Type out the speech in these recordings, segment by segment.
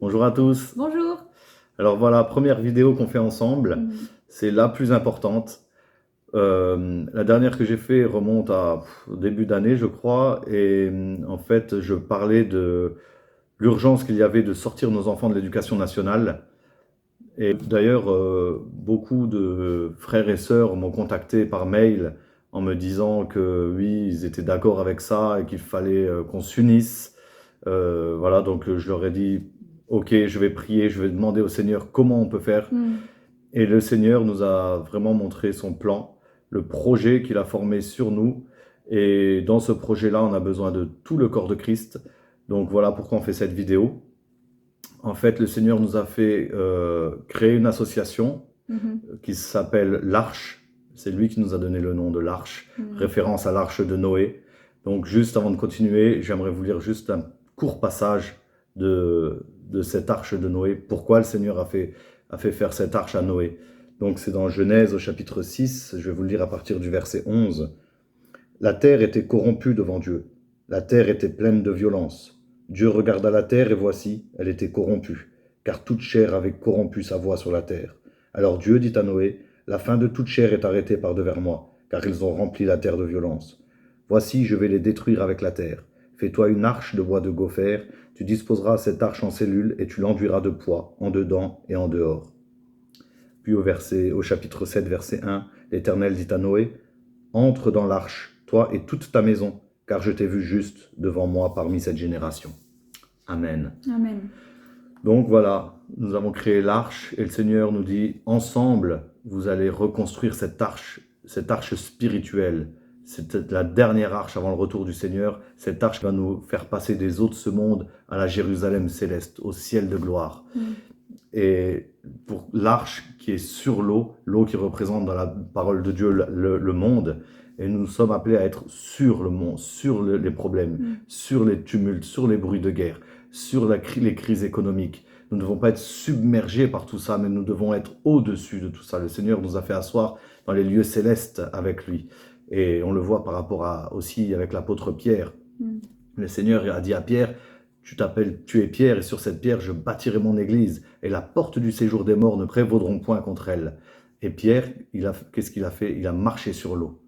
Bonjour à tous. Bonjour. Alors voilà, première vidéo qu'on fait ensemble, Mhm. c'est la plus importante. La dernière que j'ai fait remonte au début d'année, je crois, et en fait, je parlais de l'urgence qu'il y avait de sortir nos enfants de l'éducation nationale. Et d'ailleurs, beaucoup de frères et sœurs m'ont contacté par mail en me disant que oui, ils étaient d'accord avec ça et qu'il fallait qu'on s'unisse. Voilà, donc je leur ai dit, ok, je vais prier, je vais demander au Seigneur comment on peut faire. Mhm. Et le Seigneur nous a vraiment montré son plan, le projet qu'il a formé sur nous. Et dans ce projet-là, on a besoin de tout le corps de Christ. Donc voilà pourquoi on fait cette vidéo. En fait, le Seigneur nous a fait créer une association Mhm. qui s'appelle l'Arche. C'est lui qui nous a donné le nom de l'Arche, Mhm. référence à l'Arche de Noé. Donc juste avant de continuer, j'aimerais vous lire juste un court passage de cette Arche de Noé. Pourquoi le Seigneur a fait faire cette Arche à Noé. Donc c'est dans Genèse au chapitre 6, je vais vous le lire à partir du verset 11. La terre était corrompue devant Dieu. La terre était pleine de violence. Dieu regarda la terre et voici, elle était corrompue, car toute chair avait corrompu sa voie sur la terre. Alors Dieu dit à Noé, la fin de toute chair est arrêtée par devers moi, car ils ont rempli la terre de violence. Voici, je vais les détruire avec la terre. Fais-toi une arche de bois de gopher, tu disposeras cette arche en cellules et tu l'enduiras de poids, en dedans et en dehors. Puis au chapitre 7, verset 1, l'Éternel dit à Noé, entre dans l'arche, toi et toute ta maison, car je t'ai vu juste devant moi parmi cette génération. Amen. Amen. Donc voilà, nous avons créé l'arche et le Seigneur nous dit, ensemble, vous allez reconstruire cette arche spirituelle. C'est la dernière arche avant le retour du Seigneur. Cette arche va nous faire passer des eaux de ce monde à la Jérusalem céleste, au ciel de gloire. Mhm. Et pour l'arche qui est sur l'eau, l'eau qui représente dans la parole de Dieu le monde, et nous sommes appelés à être sur le monde, sur les problèmes, sur les tumultes, sur les bruits de guerre, sur les crises économiques. Nous ne devons pas être submergés par tout ça, mais nous devons être au-dessus de tout ça. Le Seigneur nous a fait asseoir dans les lieux célestes avec lui. Et on le voit par rapport aussi avec l'apôtre Pierre. Mhm. Le Seigneur a dit à Pierre, tu es Pierre, et sur cette pierre je bâtirai mon église, et la porte du séjour des morts ne prévaudront point contre elle. Et Pierre, qu'est-ce qu'il a fait? Il a marché sur l'eau.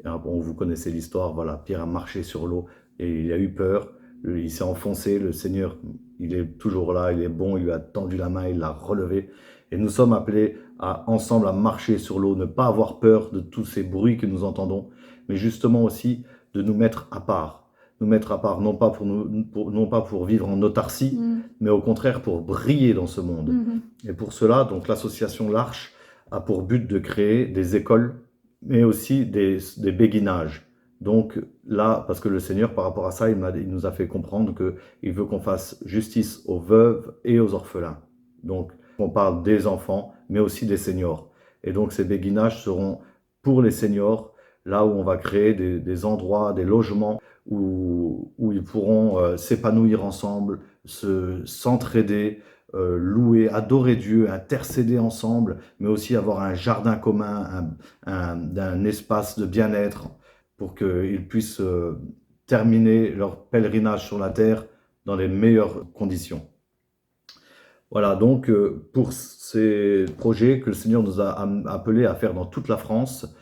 Bon, vous connaissez l'histoire, voilà, Pierre a marché sur l'eau, et il a eu peur, il s'est enfoncé, le Seigneur, il est toujours là, il est bon, il lui a tendu la main, il l'a relevé. Et nous sommes appelés ensemble à marcher sur l'eau, ne pas avoir peur de tous ces bruits que nous entendons, mais justement aussi de nous mettre à part. Nous mettre à part, non pas pour vivre en autarcie, mais au contraire pour briller dans ce monde. Mhm. Et pour cela, donc l'association L'Arche a pour but de créer des écoles, mais aussi des béguinages. Donc là, parce que le Seigneur, par rapport à ça, il nous a fait comprendre qu'il veut qu'on fasse justice aux veuves et aux orphelins. Donc on parle des enfants, mais aussi des seniors. Et donc ces béguinages seront pour les seniors, là où on va créer des endroits, des logements où ils pourront s'épanouir ensemble, s'entraider, louer, adorer Dieu, intercéder ensemble, mais aussi avoir un jardin commun, un espace de bien-être pour qu'ils puissent terminer leur pèlerinage sur la terre dans les meilleures conditions. Voilà, donc pour ces projets que le Seigneur nous a appelés à faire dans toute la France,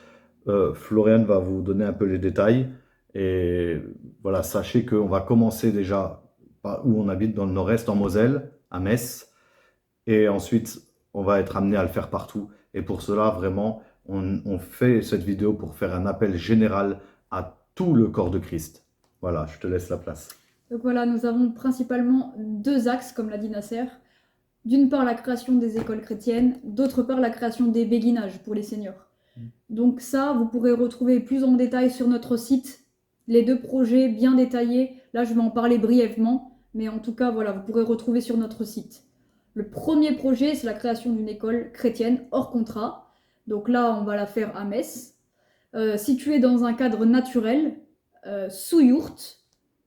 Florian va vous donner un peu les détails. Et voilà, sachez qu'on va commencer déjà où on habite dans le nord-est, en Moselle, à Metz. Et ensuite, on va être amené à le faire partout. Et pour cela, vraiment, on fait cette vidéo pour faire un appel général à tout le corps de Christ. Voilà, je te laisse la place. Donc voilà, nous avons principalement deux axes, comme l'a dit Nasser. D'une part, la création des écoles chrétiennes, d'autre part, la création des béguinages pour les seniors. Donc ça, vous pourrez retrouver plus en détail sur notre site les deux projets bien détaillés. Là, je vais en parler brièvement, mais en tout cas, voilà, vous pourrez retrouver sur notre site. Le premier projet, c'est la création d'une école chrétienne hors contrat. Donc là, on va la faire à Metz, située dans un cadre naturel, sous yourte,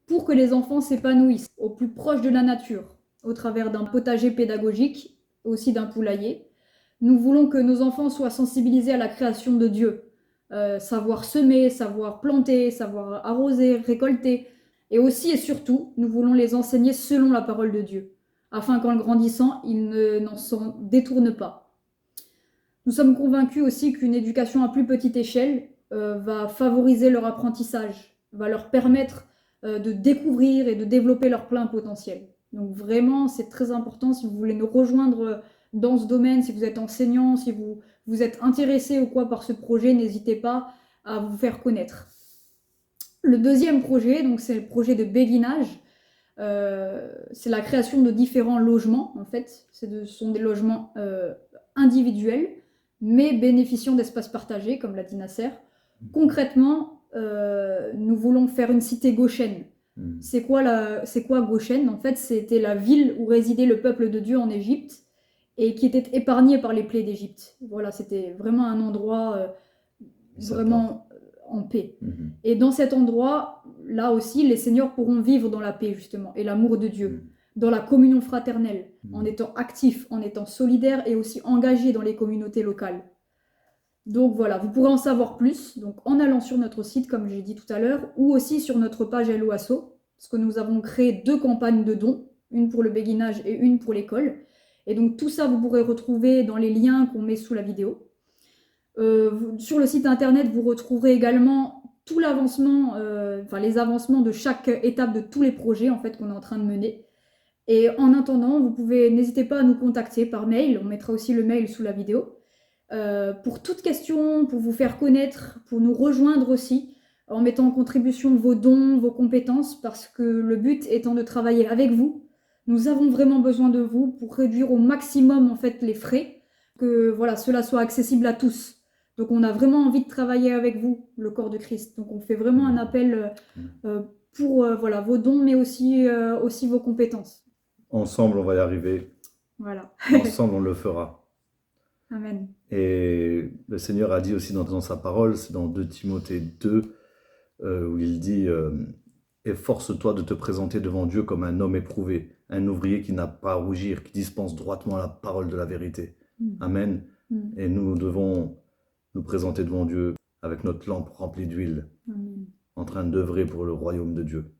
pour que les enfants s'épanouissent au plus proche de la nature, au travers d'un potager pédagogique, aussi d'un poulailler. Nous voulons que nos enfants soient sensibilisés à la création de Dieu, savoir semer, savoir planter, savoir arroser, récolter. Et aussi et surtout, nous voulons les enseigner selon la parole de Dieu, afin qu'en grandissant, ils n'en s'en détournent pas. Nous sommes convaincus aussi qu'une éducation à plus petite échelle va favoriser leur apprentissage, va leur permettre de découvrir et de développer leur plein potentiel. Donc vraiment, c'est très important si vous voulez nous rejoindre dans ce domaine, si vous êtes enseignant, si vous êtes intéressé ou quoi par ce projet, n'hésitez pas à vous faire connaître. Le deuxième projet, donc c'est le projet de béguinage. C'est la création de différents logements, en fait. Ce sont des logements individuels, mais bénéficiant d'espaces partagés, comme l'a dit Nasser. Concrètement, nous voulons faire une cité goshen. C'est quoi Goshen? En fait, c'était la ville où résidait le peuple de Dieu en Égypte et qui était épargnée par les plaies d'Égypte. Voilà, c'était vraiment un endroit vraiment en paix. Et dans cet endroit, là aussi, les seigneurs pourront vivre dans la paix, justement, et l'amour de Dieu, dans la communion fraternelle, en étant actifs, en étant solidaires et aussi engagés dans les communautés locales. Donc voilà, vous pourrez en savoir plus donc, en allant sur notre site, comme j'ai dit tout à l'heure, ou aussi sur notre page LOASSO, parce que nous avons créé 2 campagnes de dons, une pour le béguinage et une pour l'école. Et donc tout ça, vous pourrez retrouver dans les liens qu'on met sous la vidéo. Sur le site internet, vous retrouverez également tout l'avancement, les avancements de chaque étape de tous les projets en fait, qu'on est en train de mener. Et en attendant, n'hésitez pas à nous contacter par mail, on mettra aussi le mail sous la vidéo. Pour toute question, pour vous faire connaître, pour nous rejoindre aussi, en mettant en contribution vos dons, vos compétences, parce que le but étant de travailler avec vous. Nous avons vraiment besoin de vous pour réduire au maximum en fait les frais, que voilà, cela soit accessible à tous. Donc on a vraiment envie de travailler avec vous, le corps de Christ. Donc on fait vraiment un appel pour vos dons, mais aussi vos compétences. Ensemble, on va y arriver. Voilà. Ensemble, on le fera. Amen. Et le Seigneur a dit aussi dans sa parole, c'est dans 2 Timothée 2, où il dit « Efforce-toi de te présenter devant Dieu comme un homme éprouvé, un ouvrier qui n'a pas à rougir, qui dispense droitement la parole de la vérité. » Amen. Et nous devons nous présenter devant Dieu avec notre lampe remplie d'huile, en train d'œuvrer pour le royaume de Dieu.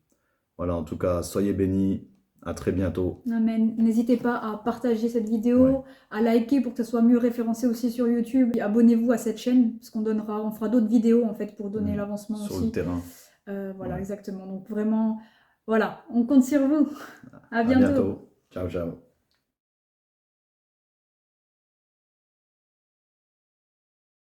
Voilà, en tout cas, soyez bénis. À très bientôt. Amen. N'hésitez pas à partager cette vidéo, à liker pour que ça soit mieux référencé aussi sur YouTube. Et abonnez-vous à cette chaîne, parce qu'on fera d'autres vidéos en fait pour donner l'avancement aussi. Sur le terrain. Voilà, exactement. Donc vraiment, voilà, on compte sur vous. À bientôt. Ciao, ciao.